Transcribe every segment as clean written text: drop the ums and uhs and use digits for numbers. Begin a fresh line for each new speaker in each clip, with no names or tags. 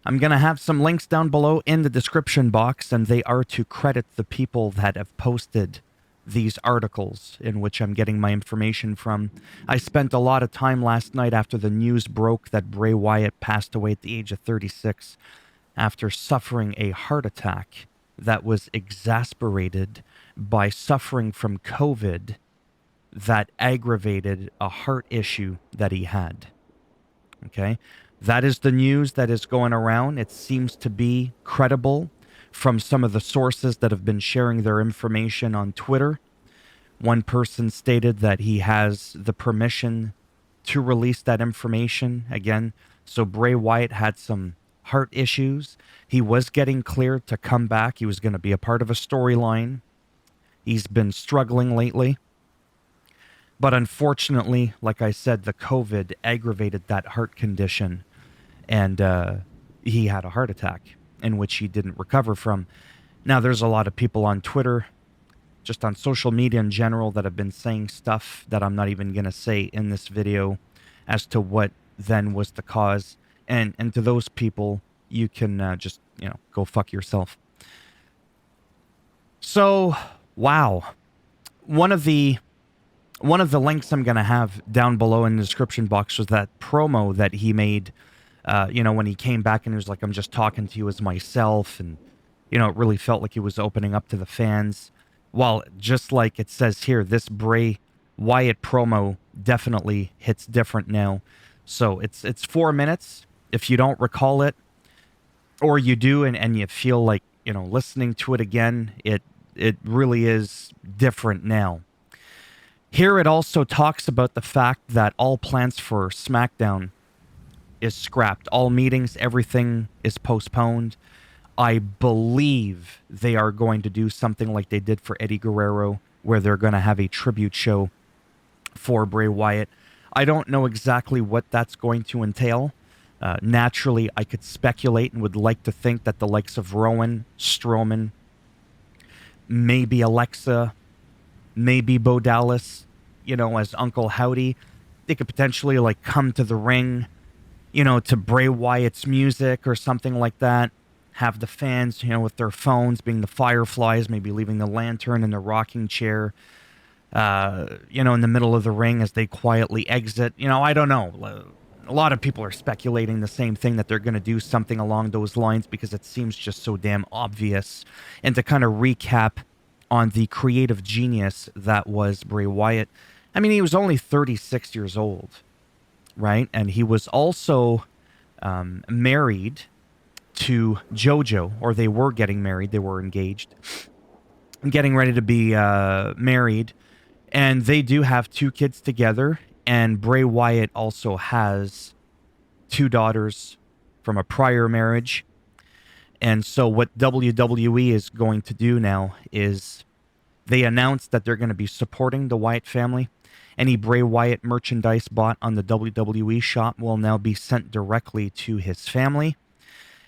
I'm going to have some links down below in the description box, and they are to credit the people that have posted these articles in which I'm getting my information from. I spent a lot of time last night after the news broke that Bray Wyatt passed away at the age of 36 after suffering a heart attack that was exacerbated by suffering from COVID that aggravated a heart issue that he had. Okay? That is the news that is going around. It seems to be credible from some of the sources that have been sharing their information on Twitter. One person stated that he has the permission to release that information again. So Bray Wyatt had some heart issues. He was getting cleared to come back. He was going to be a part of a storyline. He's been struggling lately. But unfortunately, like I said, the COVID aggravated that heart condition, and he had a heart attack in which he didn't recover from. Now, there's a lot of people on Twitter, just on social media in general, that have been saying stuff that I'm not even going to say in this video as to what then was the cause. And to those people, you can just, go fuck yourself. So, wow. One of the links I'm going to have down below in the description box was that promo that he made, when he came back and he was like, I'm just talking to you as myself. And, it really felt like he was opening up to the fans. Well, just like it says here, this Bray Wyatt promo definitely hits different now. So it's 4 minutes. If you don't recall it, or you do and you feel like, listening to it again, it really is different now. Here it also talks about the fact that all plans for SmackDown is scrapped. All meetings, everything is postponed. I believe they are going to do something like they did for Eddie Guerrero, where they're going to have a tribute show for Bray Wyatt. I don't know exactly what that's going to entail. Naturally, I could speculate and would like to think that the likes of Rowan, Strowman, maybe Alexa, maybe Bo Dallas, as Uncle Howdy, they could potentially come to the ring, to Bray Wyatt's music or something like that. Have the fans, with their phones being the fireflies, maybe leaving the lantern in the rocking chair, in the middle of the ring as they quietly exit. I don't know. A lot of people are speculating the same thing, that they're going to do something along those lines because it seems just so damn obvious. And to kind of recap on the creative genius that was Bray Wyatt, I mean, he was only 36 years old, right? And he was also married to JoJo, or they were getting married. They were engaged, getting ready to be married. And they do have 2 kids together. And Bray Wyatt also has 2 daughters from a prior marriage. And so what WWE is going to do now is they announced that they're going to be supporting the Wyatt family. Any Bray Wyatt merchandise bought on the WWE shop will now be sent directly to his family.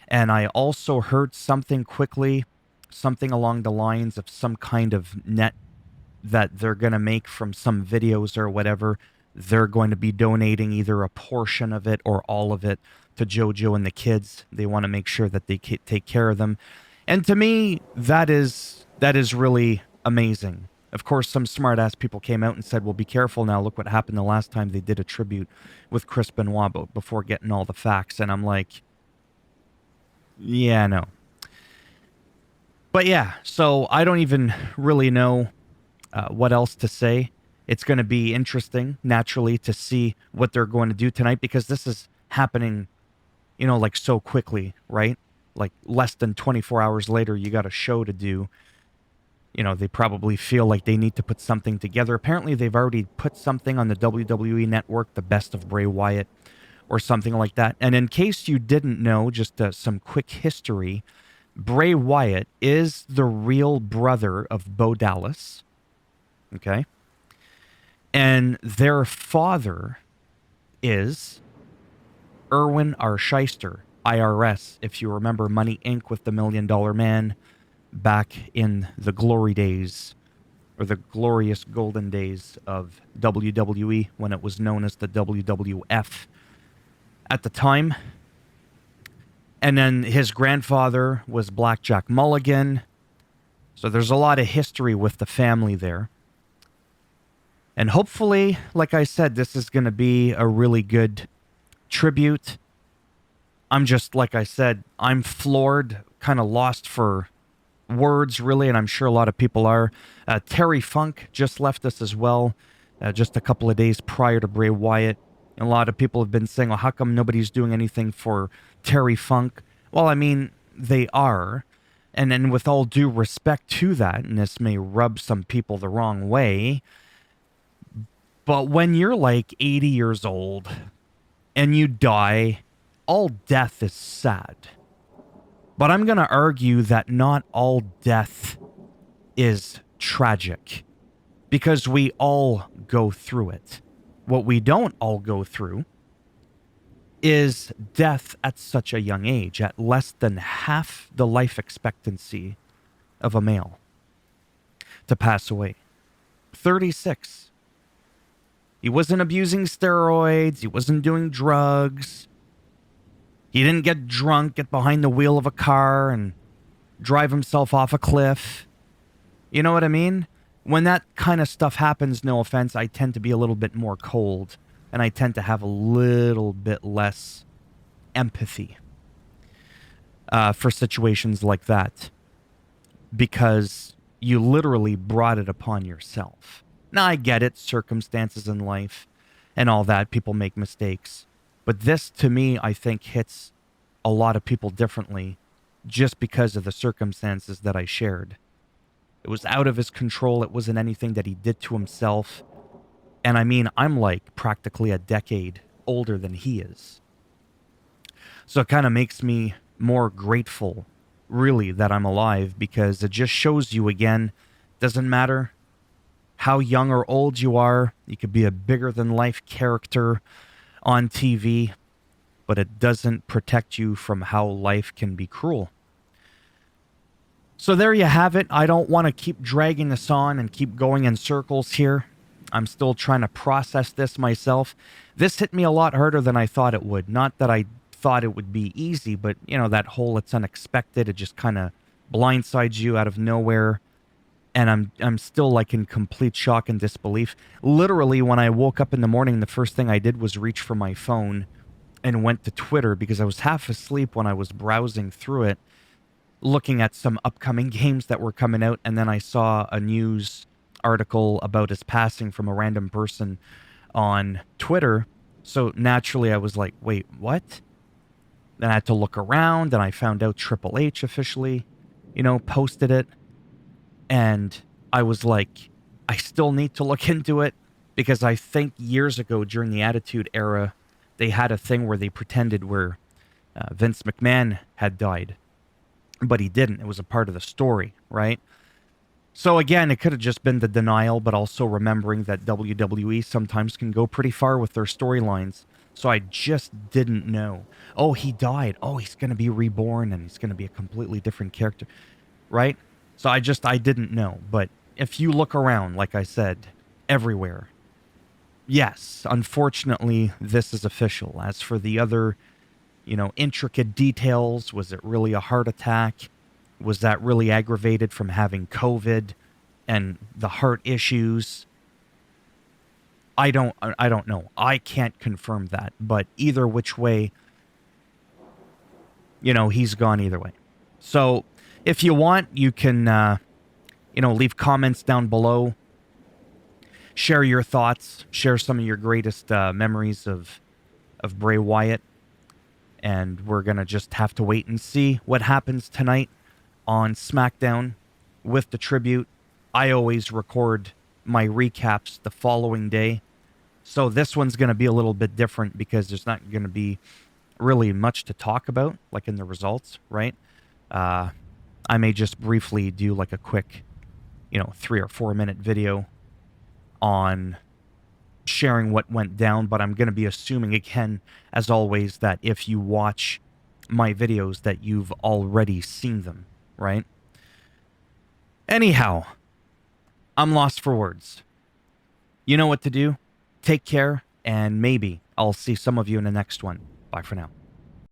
And I also heard something along the lines of some kind of net that they're going to make from some videos or whatever. They're going to be donating either a portion of it or all of it to JoJo and the kids. They want to make sure that they take care of them. And to me, that is really amazing. Of course, some smart-ass people came out and said, well, be careful now. Look what happened the last time they did a tribute with Chris Benoit before getting all the facts. And I'm like, yeah, no. But yeah, so I don't even really know what else to say. It's going to be interesting, naturally, to see what they're going to do tonight, because this is happening, so quickly, right? Like less than 24 hours later, you got a show to do. They probably feel like they need to put something together. Apparently, they've already put something on the WWE Network, The Best of Bray Wyatt, or something like that. And in case you didn't know, just some quick history, Bray Wyatt is the real brother of Bo Dallas, okay? And their father is Erwin R. Shyster, IRS, if you remember Money Inc. with the $1 Million Man back in the glory days, or the glorious golden days of WWE, when it was known as the WWF at the time. And then his grandfather was Blackjack Mulligan. So there's a lot of history with the family there. And hopefully, like I said, this is going to be a really good tribute. I'm just, like I said, I'm floored, kind of lost for words, really, and I'm sure a lot of people are. Terry Funk just left us as well, just a couple of days prior to Bray Wyatt. And a lot of people have been saying, well, how come nobody's doing anything for Terry Funk? Well, I mean, they are. And then with all due respect to that, and this may rub some people the wrong way, but when you're like 80 years old and you die, all death is sad. But I'm going to argue that not all death is tragic, because we all go through it. What we don't all go through is death at such a young age, at less than half the life expectancy of a male to pass away. 36. He wasn't abusing steroids. He wasn't doing drugs. He didn't get drunk, get behind the wheel of a car and drive himself off a cliff. You know what I mean? When that kind of stuff happens, no offense, I tend to be a little bit more cold, and I tend to have a little bit less empathy for situations like that, because you literally brought it upon yourself. Now, I get it, circumstances in life and all that, people make mistakes. But this, to me, I think hits a lot of people differently just because of the circumstances that I shared. It was out of his control. It wasn't anything that he did to himself. And I mean, I'm like practically a decade older than he is. So it kind of makes me more grateful, really, that I'm alive, because it just shows you again, doesn't matter how young or old you are, you could be a bigger than life character on TV, but it doesn't protect you from how life can be cruel. So there you have it. I don't want to keep dragging this on and keep going in circles here. I'm still trying to process this myself. This hit me a lot harder than I thought it would. Not that I thought it would be easy, but, you know, that whole it's unexpected, it just kind of blindsides you out of nowhere. And I'm still like in complete shock and disbelief. Literally, when I woke up in the morning, the first thing I did was reach for my phone and went to Twitter, because I was half asleep when I was browsing through it, looking at some upcoming games that were coming out. And then I saw a news article about his passing from a random person on Twitter. So naturally, I was like, wait, what? Then I had to look around, and I found out Triple H officially, posted it. And I was like, I still need to look into it, because I think years ago during the Attitude Era, they had a thing where they pretended where Vince McMahon had died, but he didn't. It was a part of the story, right? So again, it could have just been the denial, but also remembering that WWE sometimes can go pretty far with their storylines. So I just didn't know. Oh, he died. Oh, he's going to be reborn, and he's going to be a completely different character, right? So I didn't know. But if you look around, like I said, everywhere, yes, unfortunately, this is official. As for the other, intricate details, was it really a heart attack? Was that really aggravated from having COVID and the heart issues? I don't know. I can't confirm that. But either which way, he's gone either way. So if you want, you can, leave comments down below. Share your thoughts. Share some of your greatest memories of Bray Wyatt. And we're going to just have to wait and see what happens tonight on SmackDown with the tribute. I always record my recaps the following day. So this one's going to be a little bit different, because there's not going to be really much to talk about, like in the results, right? I may just briefly do like a quick, 3 or 4 minute video on sharing what went down, but I'm going to be assuming, again, as always, that if you watch my videos that you've already seen them, right? Anyhow, I'm lost for words. You know what to do. Take care, and maybe I'll see some of you in the next one. Bye for now.